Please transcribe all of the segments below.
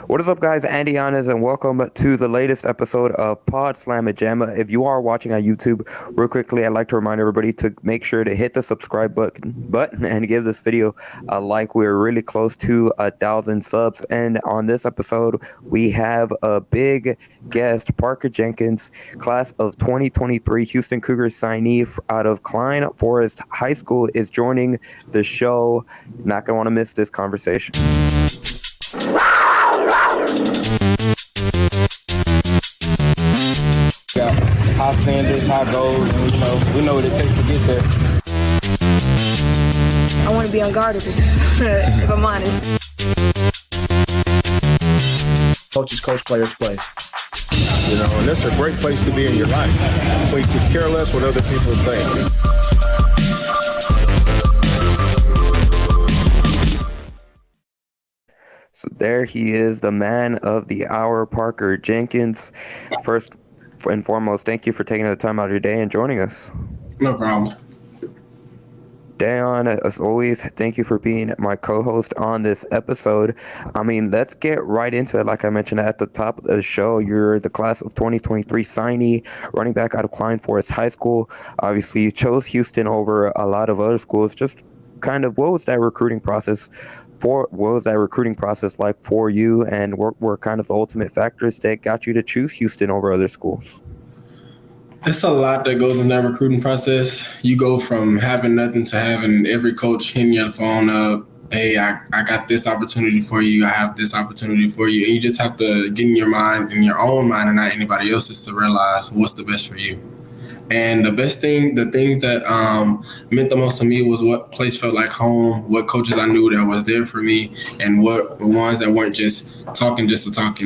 What is up, guys? Andy Yanez, and welcome to the latest episode of Pawd Slama Jama. If you are watching on YouTube, real quickly, I'd like to remind everybody to make sure to hit the subscribe button and give this video a like. We're really close to 1,000 subs, and on this episode, we have a big guest, Parker Jenkins, class of 2023 Houston Cougars signee out of Klein Forest High School, is joining the show. Not gonna want to miss this conversation. Got high standards, high goals, and we know what it takes to get there. I want to be unguardable, if I'm honest. Coaches coach, players play. And that's a great place to be in your life. Where you could care less what other people think. So there he is, the man of the hour, Parker Jenkins. First and foremost, thank you for taking the time out of your day and joining us. No problem. Dayon, as always, thank you for being my co-host on this episode. Let's get right into it. Like I mentioned at the top of the show, you're the class of 2023 signee, running back out of Klein Forest High School. Obviously, you chose Houston over a lot of other schools. Just kind of, what was that recruiting process like for you, and what were kind of the ultimate factors that got you to choose Houston over other schools? It's a lot that goes in that recruiting process. You go from having nothing to having every coach hitting your phone up. Hey, I got this opportunity for you. I have this opportunity for you. And you just have to get in your mind, in your own mind and not anybody else's, to realize what's the best for you. And the things that meant the most to me was what place felt like home, what coaches I knew that was there for me, and what ones that weren't just talking just to talk,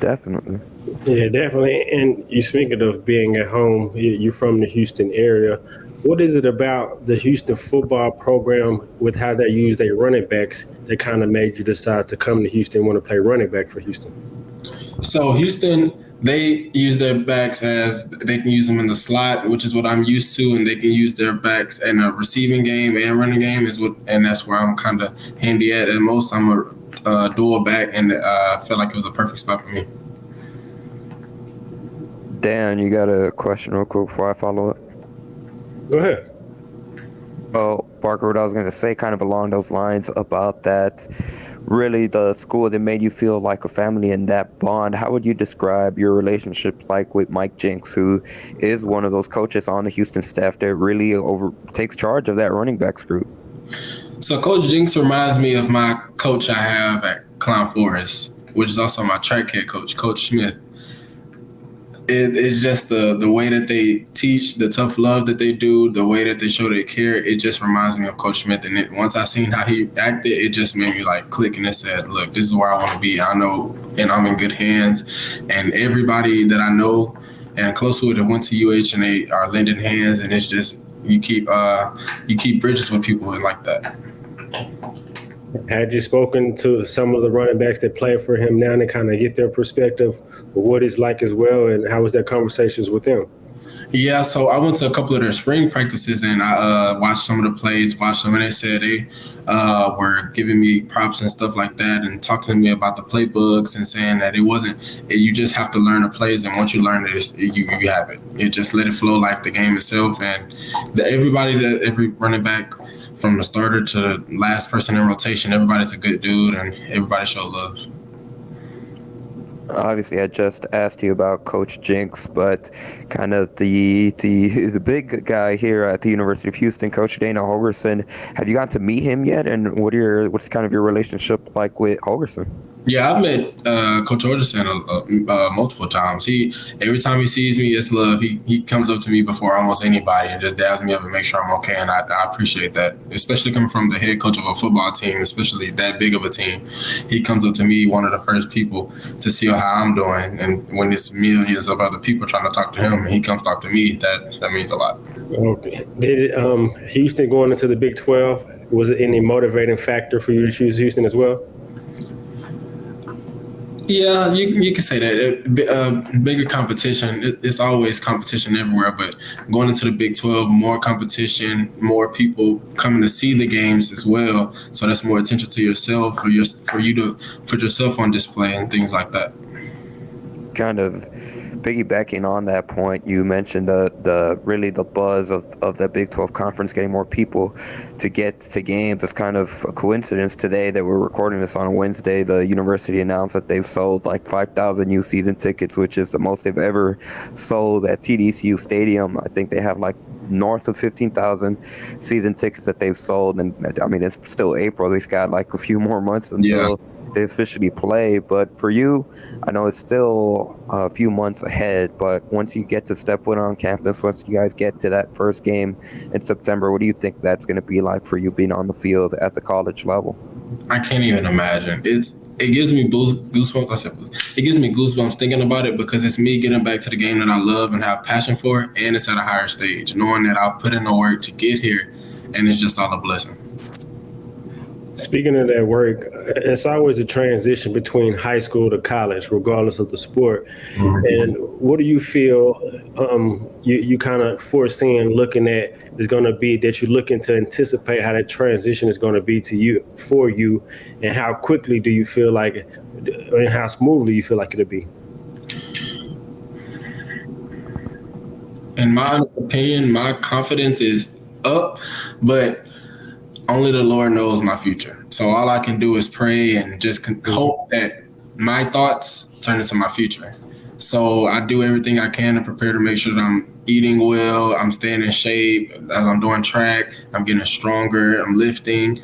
Definitely. Yeah, definitely. And you speaking of being at home, you're from the Houston area. What is it about the Houston football program with how they use their running backs that kind of made you decide to come to Houston and want to play running back for Houston? So Houston, they use their backs as they can use them in the slot, which is what I'm used to, and they can use their backs in a receiving game and running game and that's where I'm kind of handy at. And most, I'm a dual back, and I felt like it was a perfect spot for me. Dan, you got a question real quick before I follow up? Go ahead. Oh, Parker, what I was going to say kind of along those lines about that, really the school that made you feel like a family and that bond. How would you describe your relationship like with Mike Jenks, who is one of those coaches on the Houston staff that really takes charge of that running backs group? So Coach Jenks reminds me of my coach I have at Klein Forest, which is also my track head coach, Coach Smith. It's just the way that they teach, the tough love that they do, the way that they show their care. It just reminds me of Coach Smith. And once I seen how he acted, it just made me click, and it said, look, this is where I want to be. I know, and I'm in good hands. And everybody that I know and close with that went to UH, and they are lending hands. And it's just, you keep bridges with people like that. Had you spoken to some of the running backs that play for him now and kind of get their perspective of what it's like as well, and how was their conversations with them? Yeah, so I went to a couple of their spring practices, and I watched some of the plays, and they said they were giving me props and stuff like that, and talking to me about the playbooks and saying that you just have to learn the plays, and once you learn it, you have it. You just let it flow like the game itself, and every running back, from the starter to the last person in rotation, everybody's a good dude, and everybody show love. Obviously, I just asked you about Coach Jenks, but kind of the big guy here at the University of Houston, Coach Dana Holgorsen. Have you gotten to meet him yet? And what's kind of your relationship like with Holgorsen? Yeah, I've met Coach Holgorsen multiple times. Every time he sees me, it's love. He comes up to me before almost anybody and just dabs me up and makes sure I'm okay, and I appreciate that, especially coming from the head coach of a football team, especially that big of a team. He comes up to me, one of the first people, to see how I'm doing, and when it's millions of other people trying to talk to him, and he comes talk to me, that means a lot. Okay. Did Houston going into the Big 12, was it any motivating factor for you to choose Houston as well? Yeah, you can say that. Bigger competition. It's always competition everywhere, but going into the Big 12, more competition, more people coming to see the games as well. So that's more attention to yourself, for you to put yourself on display and things like that. Kind of piggybacking on that point, you mentioned the buzz of the Big 12 conference, getting more people to get to games. It's kind of a coincidence today that we're recording this on a Wednesday. The university announced that they've sold like 5,000 new season tickets, which is the most they've ever sold at TDCU Stadium. I think they have like north of 15,000 season tickets that they've sold, and I mean it's still April. They've got like a few more months until they officially play. But for you, I know it's still a few months ahead, but once you get to step foot on campus, once you guys get to that first game in September, what do you think that's going to be like for you being on the field at the college level? I can't even imagine. It gives me goosebumps. I said it gives me goosebumps thinking about it, because it's me getting back to the game that I love and have passion for, and it's at a higher stage, knowing that I've put in the work to get here, and it's just all a blessing. Speaking of that work, it's always a transition between high school to college, regardless of the sport. Mm-hmm. And what do you feel you kind of foreseeing, looking at, is going to be that you're looking to anticipate how that transition is going to be for you, and how quickly do you feel like, and how smoothly you feel like it'll be? In my opinion, my confidence is up, but only the Lord knows my future. So all I can do is pray and just hope that my thoughts turn into my future. So I do everything I can to prepare to make sure that I'm eating well, I'm staying in shape. As I'm doing track, I'm getting stronger, I'm lifting,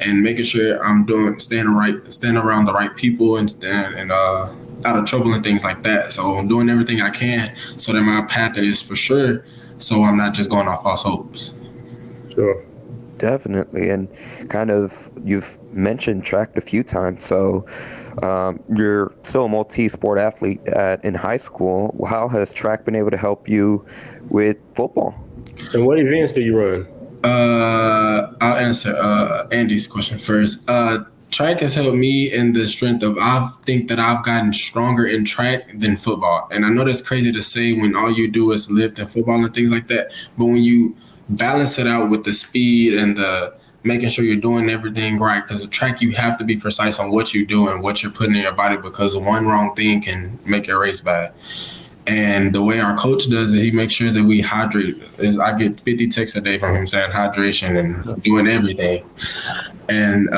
and making sure I'm staying around the right people and out of trouble and things like that. So I'm doing everything I can so that my path is for sure, so I'm not just going off false hopes. Sure. Definitely. And kind of, you've mentioned track a few times, so you're still a multi-sport athlete in high school. How has track been able to help you with football? And what events do you run? I'll answer Andy's question first. Track has helped me in the strength of, I think that I've gotten stronger in track than football. And I know that's crazy to say when all you do is lift and football and things like that, but when you balance it out with the speed and the making sure you're doing everything right, because the track, you have to be precise on what you do and what you're putting in your body, because one wrong thing can make your race bad. And the way our coach does it, he makes sure that we hydrate. I get 50 texts a day from him saying hydration and doing everything. And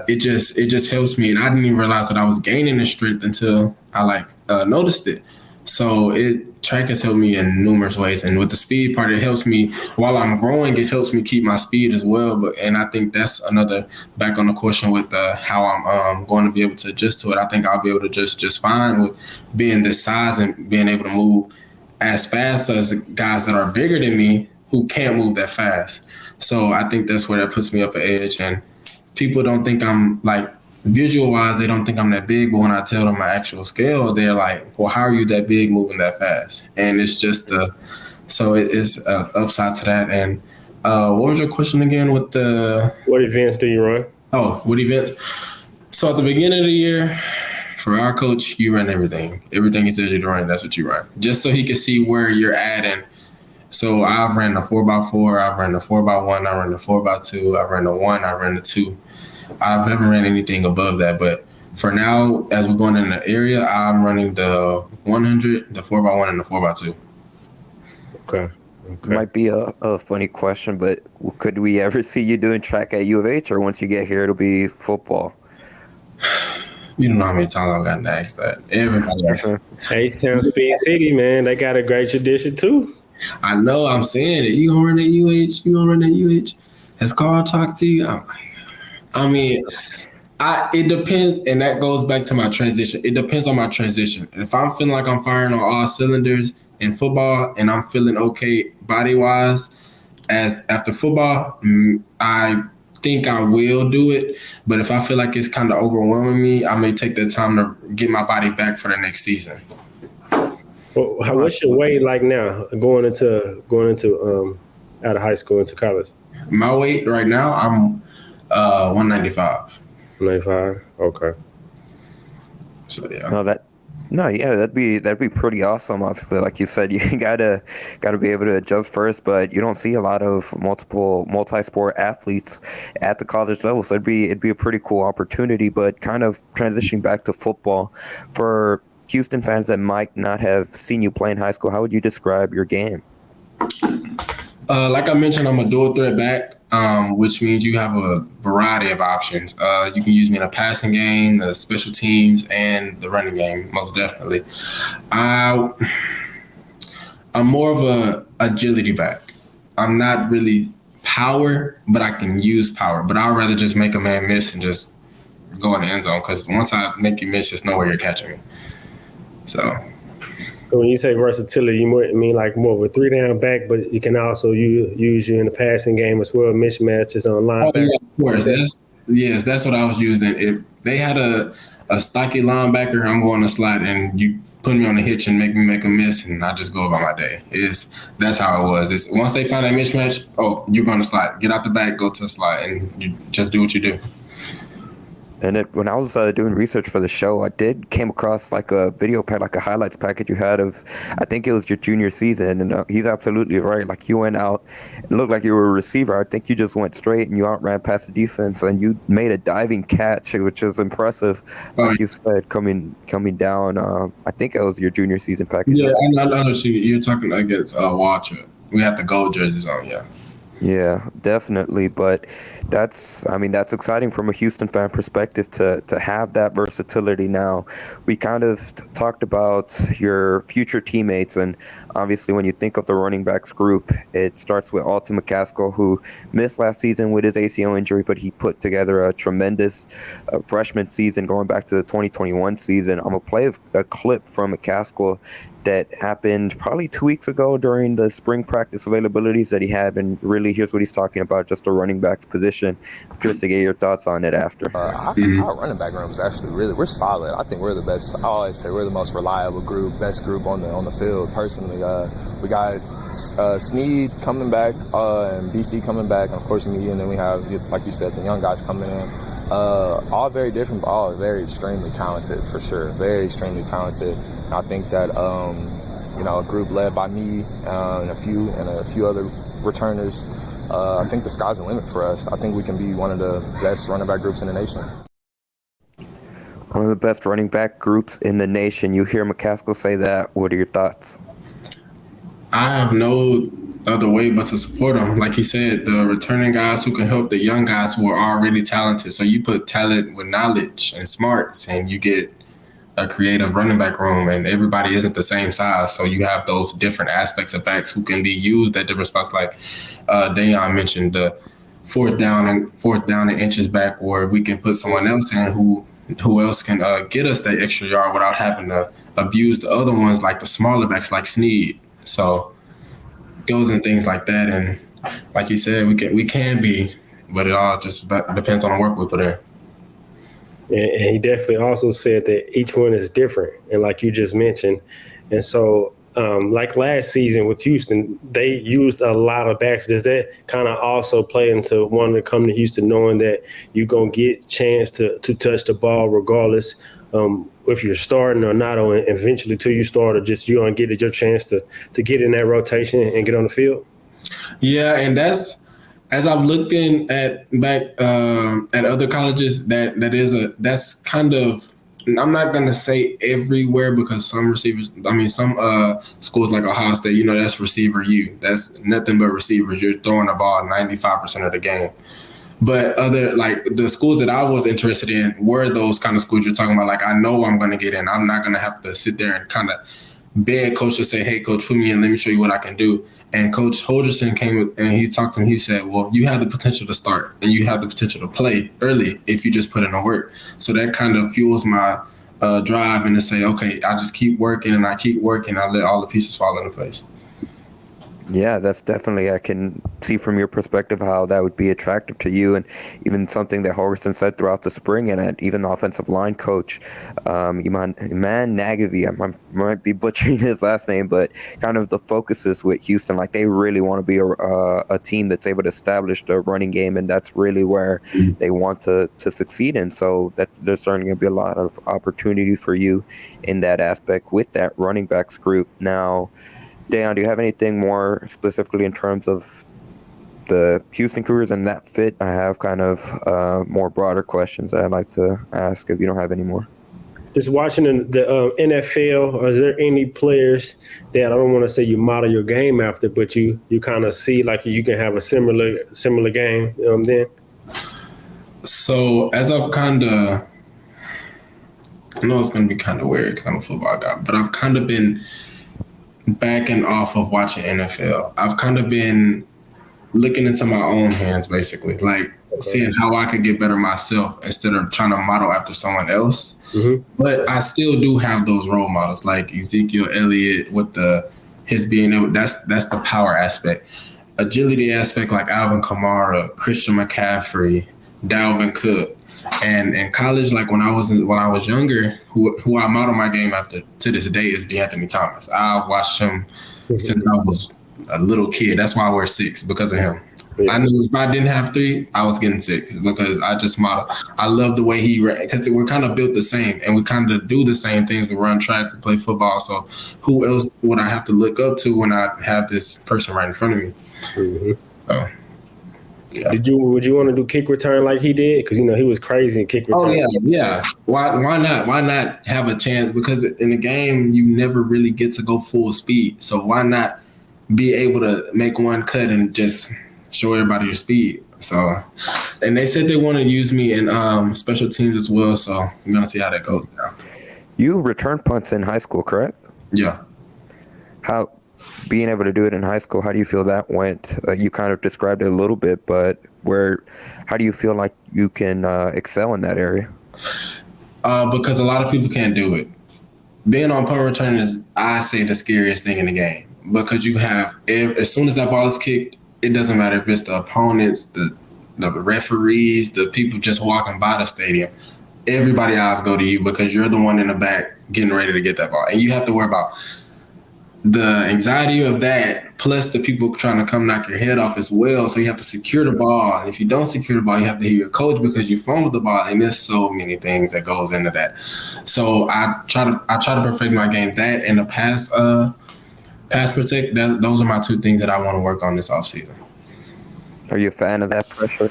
it just helps me. And I didn't even realize that I was gaining the strength until I noticed it. So track has helped me in numerous ways. And with the speed part, it helps me while I'm growing, it helps me keep my speed as well. And I think that's another, back on the question with how I'm going to be able to adjust to it. I think I'll be able to just fine with being this size and being able to move as fast as guys that are bigger than me who can't move that fast. So I think that's where that puts me up an edge. And people don't think I'm visual-wise, they don't think I'm that big, but when I tell them my actual scale, they're like, well, how are you that big moving that fast? And it's just so it is upside to that. And what was your question again with what events do you run? Oh, what events? So at the beginning of the year, for our coach, you run everything. Everything he tells you to run, that's what you run. Just so he can see where you're at. And so I've ran the 4x4, I've ran the 4x1, I ran the 4x2, I ran the 1, I ran the 2. I haven't ran anything above that, but for now, as we're going in the area, I'm running the 100, the 4x1, and the 4x2. Okay. Might be a funny question, but could we ever see you doing track at U of H, or once you get here, it'll be football? You don't know how many times I've gotten asked that. Everybody asks that. H-Town Speed City, man, they got a great tradition too. I know, I'm saying it. You gonna run at UH? You gonna run at UH? Has Carl talked to you? It depends, and that goes back to my transition. It depends on my transition. If I'm feeling like I'm firing on all cylinders in football and I'm feeling okay body-wise as after football, I think I will do it. But if I feel like it's kind of overwhelming me, I may take the time to get my body back for the next season. Well, what's your weight like now going into out of high school into college? My weight right now, I'm 195. 195. Okay. So yeah. That'd be pretty awesome. Obviously, like you said, you gotta be able to adjust first, but you don't see a lot of multi-sport athletes at the college level, so it'd be a pretty cool opportunity. But kind of transitioning back to football, for Houston fans that might not have seen you play in high school, how would you describe your game? Like I mentioned, I'm a dual threat back, which means you have a variety of options. You can use me in a passing game, the special teams, and the running game, most definitely. I'm more of a agility back. I'm not really power, but I can use power. But I'd rather just make a man miss and just go in the end zone, because once I make you miss, just know where you're catching me. So. When you say versatility, you mean like more of a 3-down back, but you can also use you in the passing game as well, mismatches on linebacker. Oh, yeah, of course. That's what I was using. If they had a stocky linebacker, I'm going to slide, and you put me on the hitch and make me make a miss, and I just go about my day. That's how it was. Once they find that mismatch, you're going to slide. Get out the back, go to the slide, and you just do what you do. And when I was doing research for the show, I came across like a video pack, like a highlights package you had of, I think it was your junior season, and he's absolutely right. Like, you went out and looked like you were a receiver. I think you just went straight and you outran past the defense, and you made a diving catch, which is impressive. Like you said, coming down. I think it was your junior season package. Yeah, I know you're talking against Watcher. We had the gold jerseys on, yeah. Yeah, definitely. But that's exciting from a Houston fan perspective to have that versatility now. We kind of talked about your future teammates, and obviously when you think of the running backs group, it starts with Alton McCaskill, who missed last season with his ACL injury, but he put together a tremendous freshman season going back to the 2021 season. I'm going to play a clip from McCaskill that happened probably 2 weeks ago during the spring practice availabilities that he had, and really here's what he's talking about, just the running back's position. I'm curious to get your thoughts on it after. Our running back room is actually we're solid. I think we're the best. I always say we're the most reliable group, best group on the field. Personally, we got Sneed coming back and BC coming back, and of course me, and then we have, like you said, the young guys coming in. All very different, but all very extremely talented, for sure. Very extremely talented. And I think that a group led by me and a few other returners. I think the sky's the limit for us. I think we can be one of the best running back groups in the nation. One of the best running back groups in the nation. You hear McCaskill say that. What are your thoughts? I have no other way but to support them. Like he said, the returning guys who can help the young guys who are already talented. So you put talent with knowledge and smarts, and you get a creative running back room, and everybody isn't the same size. So you have those different aspects of backs who can be used at different spots. Like Dayon mentioned, the fourth down and inches back, where we can put someone else in who else can get us that extra yard without having to abuse the other ones, like the smaller backs like Sneed. So goes and things like that, and like you said, we can be, but it all just depends on the work we put in. And he definitely also said that each one is different, and like you just mentioned, and so like last season with Houston, they used a lot of backs. Does that kind of also play into wanting to come to Houston, knowing that you're gonna get a chance to touch the ball regardless if you're starting or not, or eventually till you start, or just you're gonna get your chance to get in that rotation and get on the field? Yeah, and that's, as I've looked at other colleges, that's kind of, I'm not gonna say everywhere, because some schools like Ohio State, that's receiver U. That's nothing but receivers. You're throwing the ball 95% of the game. But other, like the schools that I was interested in were those kind of schools you're talking about. Like, I know I'm going to get in. I'm not going to have to sit there and kind of beg coach to say, hey, coach, put me in. Let me show you what I can do. And Coach Holderson came and he talked to me. He said, well, you have the potential to start and you have the potential to play early if you just put in the work. So that kind of fuels my drive, and to say, okay, I just keep working and I keep working. I let all the pieces fall into place. Yeah, that's definitely, I can see from your perspective how that would be attractive to you, and even something that Hogerson said throughout the spring, and even offensive line coach, Iman Nagavi, might be butchering his last name, but kind of the focuses with Houston, like they really want to be a team that's able to establish the running game, and that's really where they want to succeed in. So that there's certainly going to be a lot of opportunity for you in that aspect with that running backs group. Now, Dan, do you have anything more specifically in terms of the Houston Cougars and that fit? I have kind of more broader questions that I'd like to ask if you don't have any more. Just watching the NFL, are there any players that, I don't want to say you model your game after, but you kind of see like you can have a similar game then? So as I've kind of, I know it's going to be kind of weird because I'm a football guy, but I've kind of been backing off of watching NFL. I've kind of been looking into my own hands, basically, like seeing how I could get better myself instead of trying to model after someone else. Mm-hmm. But I still do have those role models, like Ezekiel Elliott with his being able. That's the power aspect, agility aspect, like Alvin Kamara, Christian McCaffrey, Dalvin Cook. And in college, like when I was younger, who I model my game after to this day is DeAnthony Thomas. I watched him since I was a little kid. That's why I wear 6, because of him. Yeah. I knew if I didn't have 3, I was getting 6 because I just model. I love the way he ran, because we're kind of built the same and we kind of do the same things. We run track, we play football. So who else would I have to look up to when I have this person right in front of me? Mm-hmm. So. Yeah. Would you want to do kick return like he did? Because he was crazy in kick return. Oh yeah. Why not? Why not have a chance? Because in the game you never really get to go full speed. So why not be able to make one cut and just show everybody your speed? So, and they said they want to use me in special teams as well. So I'm gonna see how that goes now. You returned punts in high school, correct? Yeah. How? Being able to do it in high school, how do you feel that went? You kind of described it a little bit, but how do you feel like you can excel in that area? Because a lot of people can't do it. Being on punt return is, I say, the scariest thing in the game, because you have, as soon as that ball is kicked, it doesn't matter if it's the opponents, the referees, the people just walking by the stadium. Everybody's eyes go to you because you're the one in the back getting ready to get that ball, and you have to worry about the anxiety of that, plus the people trying to come knock your head off as well. So you have to secure the ball. And if you don't secure the ball, you have to hear your coach because you fumbled the ball. And there's so many things that goes into that. So I try to perfect my game. That and the pass protect. Those are my 2 things that I want to work on this offseason. Are you a fan of that pressure?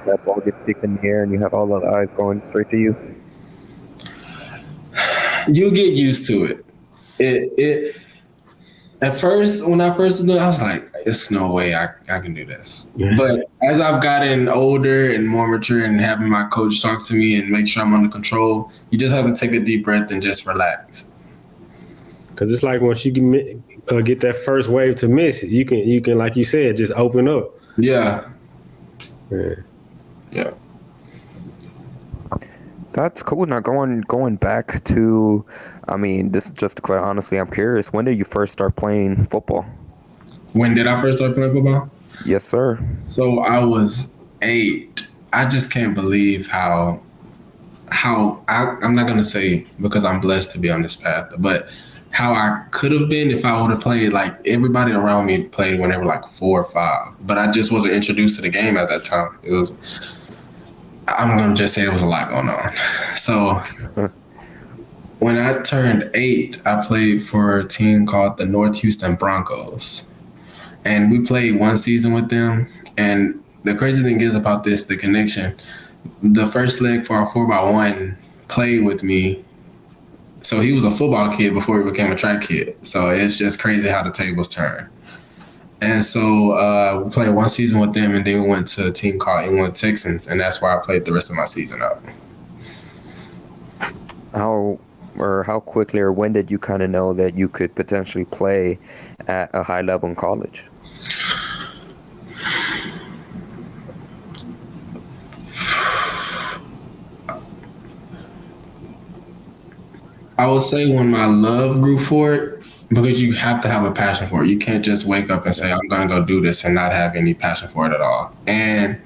That ball gets kicked in the air and you have all the eyes going straight to you? You'll get used to it. It At first, when I first did it, I was like, "It's no way I can do this." Yeah. But as I've gotten older and more mature, and having my coach talk to me and make sure I'm under control, you just have to take a deep breath and just relax. Because it's like once you get that first wave to miss, you can, like you said, just open up. Yeah. That's cool. Now going back to, I mean, this is just quite honestly, I'm curious. When did you first start playing football? When did I first start playing football? Yes, sir. So I was 8. I just can't believe how I'm not gonna say because I'm blessed to be on this path, but how I could have been if I would have played. Like everybody around me played when they were like 4 or 5, but I just wasn't introduced to the game at that time. I'm going to just say it was a lot going on. So when I turned 8, I played for a team called the North Houston Broncos. And we played 1 season with them. And the crazy thing is about this, the connection, the first leg for our 4x1 played with me. So he was a football kid before he became a track kid. So it's just crazy how the tables turn. And so we played 1 season with them, and then we went to a team called England Texans, and that's where I played the rest of my season out. How quickly or when did you kind of know that you could potentially play at a high level in college? I would say when my love grew for it, Because you have to have a passion for it. You can't just wake up and say, I'm going to go do this and not have any passion for it at all. And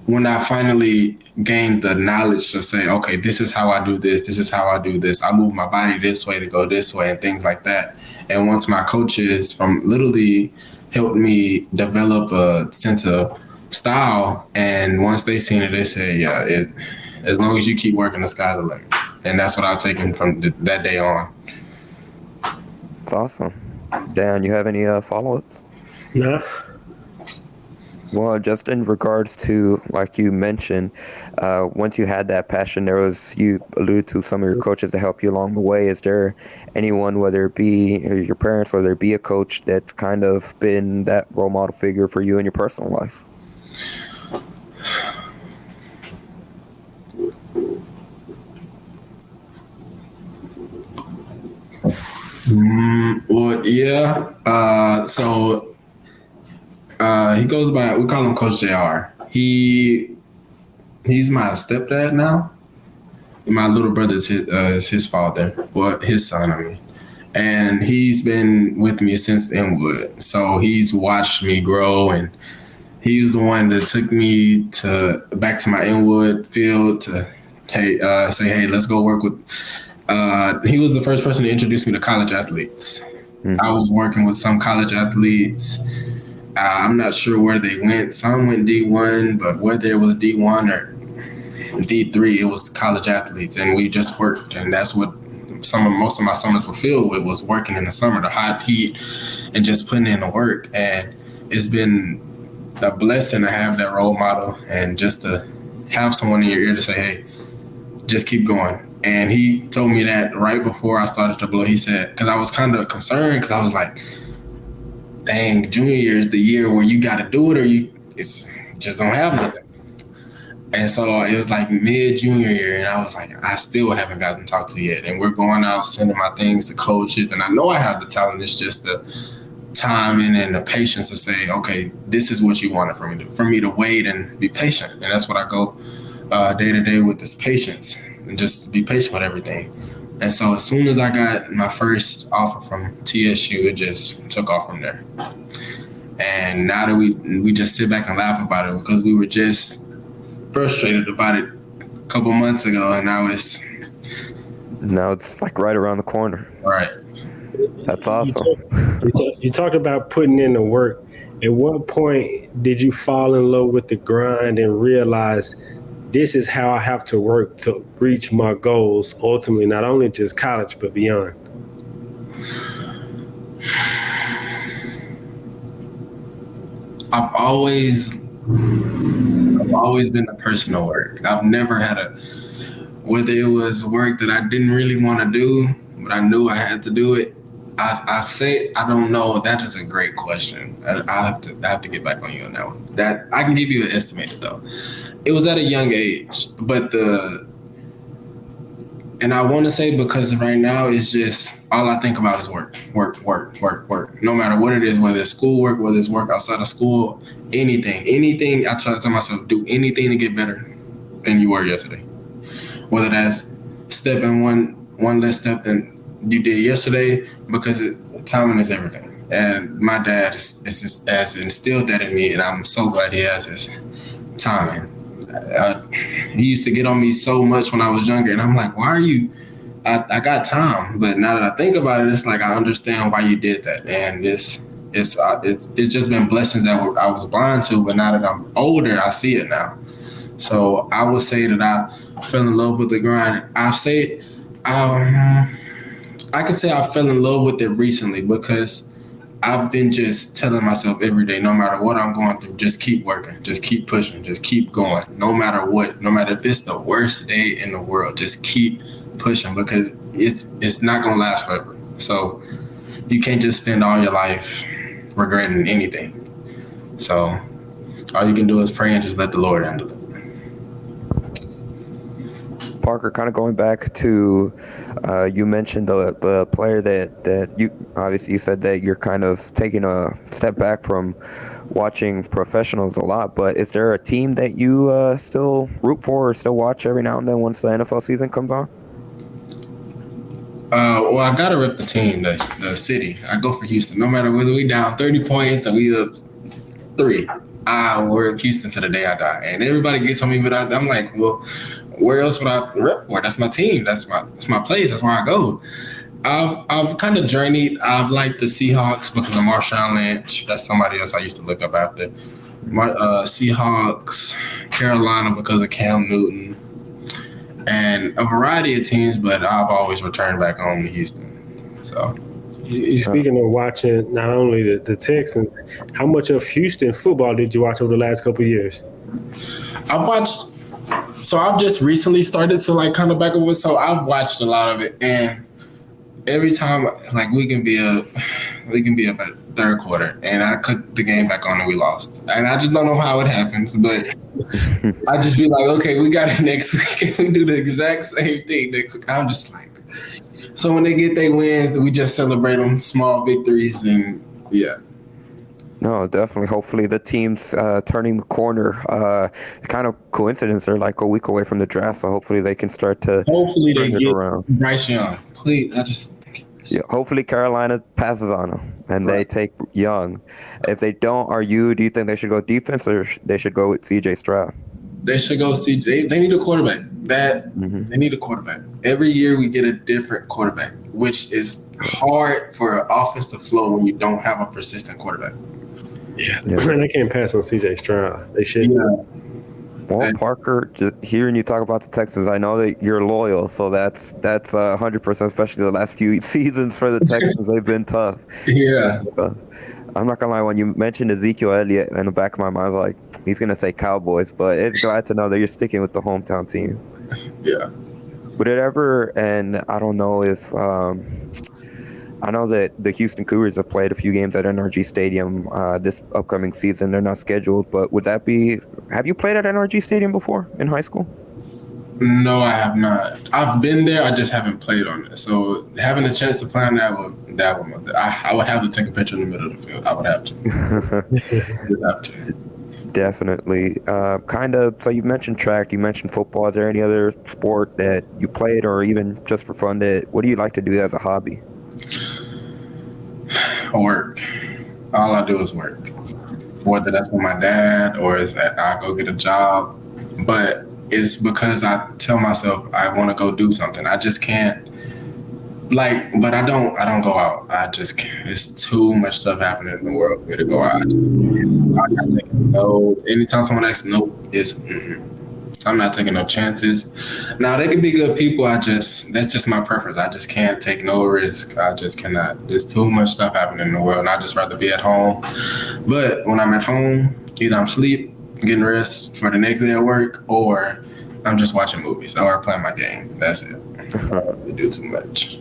when I finally gained the knowledge to say, okay, this is how I do this is how I do this, I move my body this way to go this way and things like that. And once my coaches from Little League helped me develop a sense of style, and once they seen it, they say, yeah, as long as you keep working, the sky's the limit. And that's what I've taken from that day on. That's awesome. Dan, you have any follow-ups? No. Well, just in regards to, like you mentioned, once you had that passion, you alluded to some of your coaches to help you along the way. Is there anyone, whether it be your parents, whether it be a coach, that's kind of been that role model figure for you in your personal life? Well, yeah. He goes by, we call him Coach JR. He's my stepdad now. My little brother is his father, well, his son, I mean. And he's been with me since Inwood. So he's watched me grow, and he was the one that took me back to my Inwood field to say, hey, let's go work with. He was the first person to introduce me to college athletes. Mm-hmm. I was working with some college athletes. I'm not sure where they went. Some went D1, but whether it was D1 or D3, it was college athletes, and we just worked. And that's what most of my summers were filled with, was working in the summer, the hot heat, and just putting in the work. And it's been a blessing to have that role model, and just to have someone in your ear to say, hey, just keep going. And he told me that right before I started to blow. He said, because I was kind of concerned, because I was like, dang, junior year is the year where you got to do it, or it's just don't have nothing. And so it was like mid-junior year, and I was like, I still haven't gotten talked to yet. And we're going out sending my things to coaches, and I know I have the talent. It's just the timing and the patience to say, okay, this is what you wanted for me to wait and be patient. And that's what I go day to day with, this patience, and just be patient with everything. And so as soon as I got my first offer from TSU, it just took off from there. And now that we just sit back and laugh about it, because we were just frustrated about it a couple months ago, and now it's like right around the corner. Right. That's awesome. You talked about putting in the work. At what point did you fall in love with the grind and realize this is how I have to work to reach my goals, ultimately, not only just college, but beyond? I've always been the person to work. I've never had whether it was work that I didn't really want to do, but I knew I had to do it. I say, I don't know. That is a great question. I have to get back on you on that one. That I can give you an estimate though. It was at a young age, but and I want to say, because right now it's just all I think about is work. No matter what it is, whether it's schoolwork, whether it's work outside of school, anything. I try to tell myself, do anything to get better than you were yesterday. Whether that's stepping one less step than you did yesterday, because timing is everything. And my dad has instilled that in me, and I'm so glad he has his timing. He used to get on me so much when I was younger, and I'm like, why are you? I got time, but now that I think about it, it's like I understand why you did that, and it's just been blessings that I was blind to, but now that I'm older, I see it now. So I would say that I fell in love with the grind. I could say I fell in love with it recently, because I've been just telling myself every day, no matter what I'm going through, just keep working, just keep pushing, just keep going. No matter what, no matter if it's the worst day in the world, just keep pushing, because it's not going to last forever. So you can't just spend all your life regretting anything. So all you can do is pray and just let the Lord handle it. Parker, kind of going back to, you mentioned the player that you obviously, you said that you're kind of taking a step back from watching professionals a lot, but is there a team that you still root for or still watch every now and then once the NFL season comes on? Well, I gotta rep the team, the city. I go for Houston. No matter whether we down 30 points or we up 3, I will rep Houston to the day I die. And everybody gets on me, but I'm like, well, where else would I rep for? That's my team. That's my place. That's where I go. I've kind of journeyed. I've liked the Seahawks because of Marshawn Lynch. That's somebody else I used to look up after. My Seahawks, Carolina because of Cam Newton, and a variety of teams. But I've always returned back home to Houston. So, you speaking of watching not only the Texans, how much of Houston football did you watch over the last couple of years? I've watched. So I've just recently started to like kind of back up with. So I've watched a lot of it, and every time like we can be up at third quarter, and I cut the game back on and we lost, and I just don't know how it happens, but I just be like, okay, we got it next week, and we do the exact same thing next week. I'm just like, so when they get their wins, we just celebrate them, small victories, and yeah. No, definitely. Hopefully the team's turning the corner. Kind of coincidence, they're like a week away from the draft, so hopefully they can start to Hopefully they turn it get around. Bryce Young. Please, Yeah, hopefully Carolina passes on them and they take Young. If they don't, do you think they should go defense or they should go with CJ Stroud? They should go see. They need a quarterback. They need a quarterback. Every year we get a different quarterback, which is hard for an offense to flow when you don't have a persistent quarterback. Yeah. They can't pass on CJ Stroud. They should. Yeah. Well, Parker, just hearing you talk about the Texans, I know that you're loyal, so that's 100%. Especially the last few seasons for the Texans, they've been tough. Yeah. I'm not gonna lie. When you mentioned Ezekiel Elliott, in the back of my mind, I was like, he's gonna say Cowboys, but it's glad to know that you're sticking with the hometown team. Yeah. Would it ever? And I don't know if I know that the Houston Cougars have played a few games at NRG Stadium this upcoming season. They're not scheduled, but would that be? Have you played at NRG Stadium before in high school? No, I have not. I've been there. I just haven't played on it. So having a chance to play on that would I would have to take a picture in the middle of the field. I would have to. Definitely. Kind of. So you mentioned track. You mentioned football. Is there any other sport that you played, or even just for fun? What do you like to do as a hobby? Work. All I do is work. Whether that's with my dad or is that I go get a job, but it's because I tell myself I want to go do something. I just can't. But I don't go out. I just can't. It's too much stuff happening in the world for me to go out. I'm not taking no. Anytime someone asks no, I'm not taking no chances. Now they could be good people. That's just my preference. I just can't take no risk. I just cannot. There's too much stuff happening in the world, and I just rather be at home. But when I'm at home, either I'm asleep, getting rest for the next day at work, or I'm just watching movies or playing my game. That's it. I don't really do too much.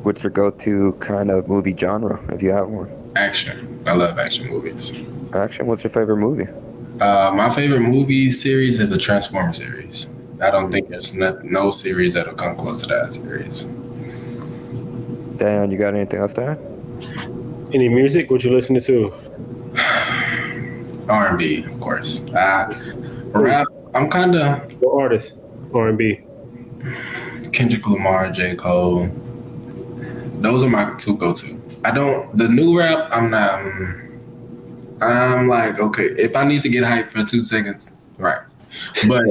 What's your go-to kind of movie genre, if you have one? Action. I love action movies. Action? What's your favorite movie? My favorite movie series is the Transformers series. I don't think there's no series that'll come close to that series. Dan, you got anything else to add? Any music? What you listening to? R&B, of course. Rap, I'm kind of... What artist? R&B. Kendrick Lamar, J. Cole. Those are my two go-to. The new rap, I'm not... I'm like, okay, if I need to get hyped for 2 seconds, right. But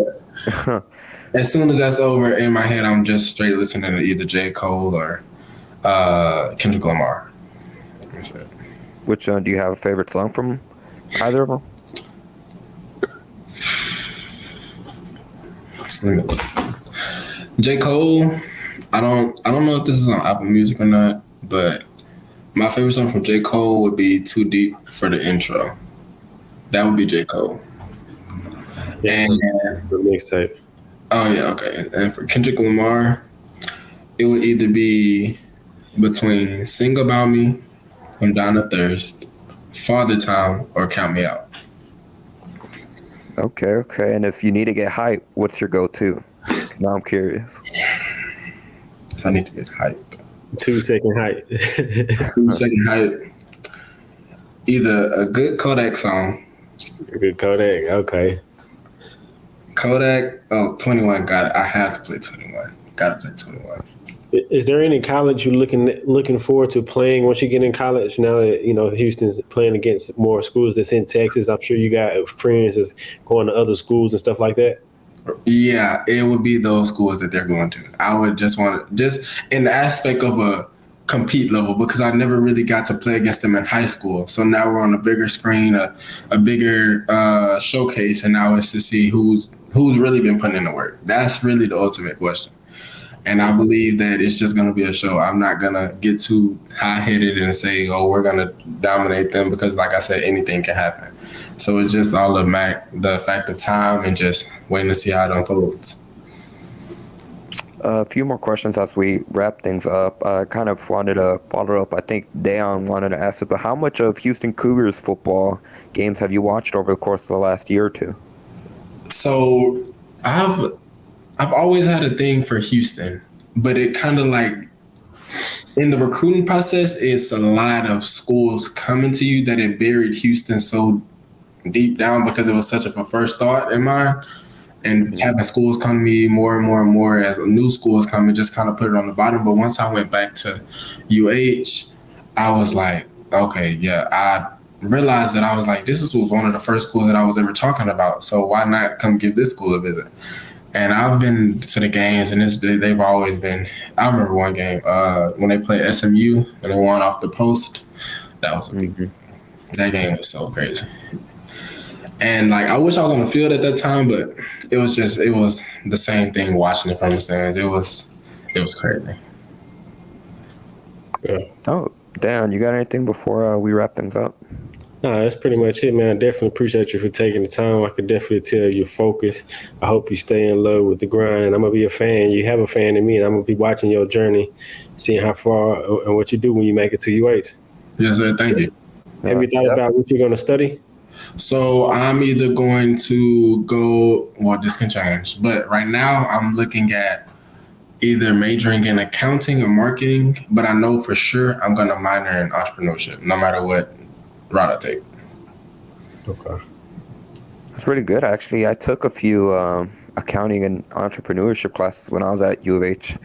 as soon as that's over, in my head, I'm just straight listening to either J. Cole or Kendrick Lamar. That's it. Which do you have a favorite song from either of them? J. Cole, I don't know if this is on Apple Music or not, but my favorite song from J. Cole would be Too Deep for the intro. That would be J. Cole. Yeah, and the mixtape. Oh yeah, okay. And for Kendrick Lamar, it would either be between Sing About Me, I'm Down to Thirst, Father Time, or Count Me Out. Okay. And if you need to get hype, what's your go-to? Now I'm curious. I need to get hype. 2 second hype. 2 second hype. Either a good Kodak song. A good Kodak, okay. Kodak, 21, got it. I have to play 21. Gotta play 21. Is there any college you're looking forward to playing once you get in college? Now that Houston's playing against more schools that's in Texas, I'm sure you got friends that's going to other schools and stuff like that. Yeah, it would be those schools that they're going to. I would just want just in the aspect of a compete level, because I never really got to play against them in high school. So now we're on a bigger screen, a bigger showcase, and now it's to see who's really been putting in the work. That's really the ultimate question. And I believe that it's just going to be a show. I'm not going to get too high-headed and say, oh, we're going to dominate them, because, like I said, anything can happen. So it's just all the fact of time and just waiting to see how it unfolds. A few more questions as we wrap things up. I kind of wanted to follow up. I think Dayon wanted to ask it, but how much of Houston Cougars football games have you watched over the course of the last year or two? So I've always had a thing for Houston, but it kind of like in the recruiting process, it's a lot of schools coming to you that it buried Houston so deep down because it was such a first thought in mind. And having schools come to me more and more and more as new schools come and just kind of put it on the bottom. But once I went back to UH, I was like, okay, yeah, I realized that I was like, this was one of the first schools that I was ever talking about. So why not come give this school a visit? And I've been to the games, and they've always been. I remember one game when they played SMU and they won off the post. That was a big. That game was so crazy. And like I wish I was on the field at that time, but it was the same thing watching it from the stands. It was crazy. Yeah. Oh, Dan, you got anything before we wrap things up? No, that's pretty much it, man. I definitely appreciate you for taking the time. I could definitely tell you're focused. I hope you stay in love with the grind. I'm going to be a fan. You have a fan in me, and I'm going to be watching your journey, seeing how far and what you do when you make it to UH. Yes, sir. Thank you. Have you thought about what you're going to study? So I'm either going to go, well, this can change, but right now I'm looking at either majoring in accounting or marketing, but I know for sure I'm going to minor in entrepreneurship, no matter what route I take. Okay. That's pretty good, actually. I took a few accounting and entrepreneurship classes when I was at U of H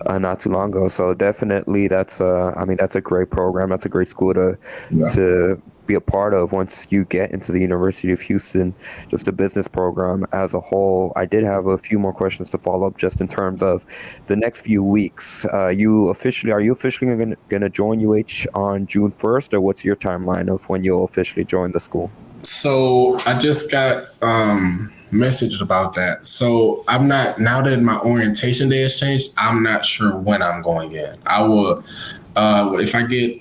not too long ago. So definitely that's a great program. That's a great school to be a part of once you get into the University of Houston, just a business program as a whole. I did have a few more questions to follow up just in terms of the next few weeks. Are you officially going to join UH on June 1st, or what's your timeline of when you'll officially join the school? So I just got messaged about that. So I'm not, now that my orientation day has changed, I'm not sure when I'm going in. I will, if I get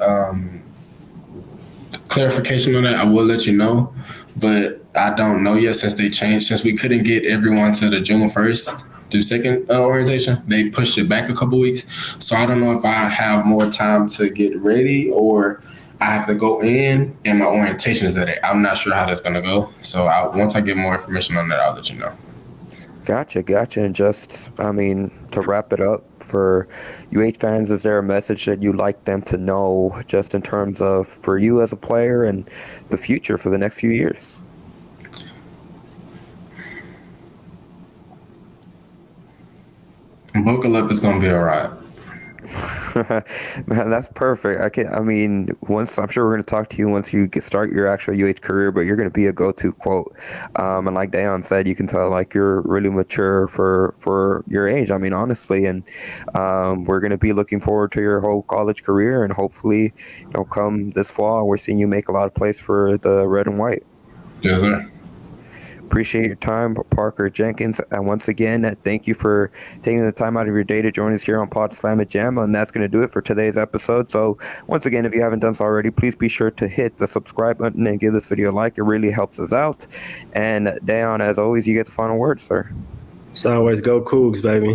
clarification on that, I will let you know, but I don't know yet since they changed. Since we couldn't get everyone to the June 1st through 2nd orientation, they pushed it back a couple weeks. So I don't know if I have more time to get ready or I have to go in and my orientation is that day. I'm not sure how that's going to go. So once I get more information on that, I'll let you know. Gotcha. And just, to wrap it up for UH fans, is there a message that you'd like them to know just in terms of for you as a player and the future for the next few years? Buckle up, it's going to be all right. Man, that's perfect. Once I'm sure we're going to talk to you once you start your actual UH career, but you're going to be a go-to quote. And like Dayon said, you can tell like you're really mature for your age. Honestly, and we're going to be looking forward to your whole college career, and hopefully, come this fall, we're seeing you make a lot of plays for the red and white. Yes, sir. Appreciate your time, Parker Jenkins. And once again, thank you for taking the time out of your day to join us here on Pawd Slama Jama. And that's going to do it for today's episode. So once again, if you haven't done so already, please be sure to hit the subscribe button and give this video a like. It really helps us out. And Dayon, as always, you get the final word, sir. It's always go Cougs, baby.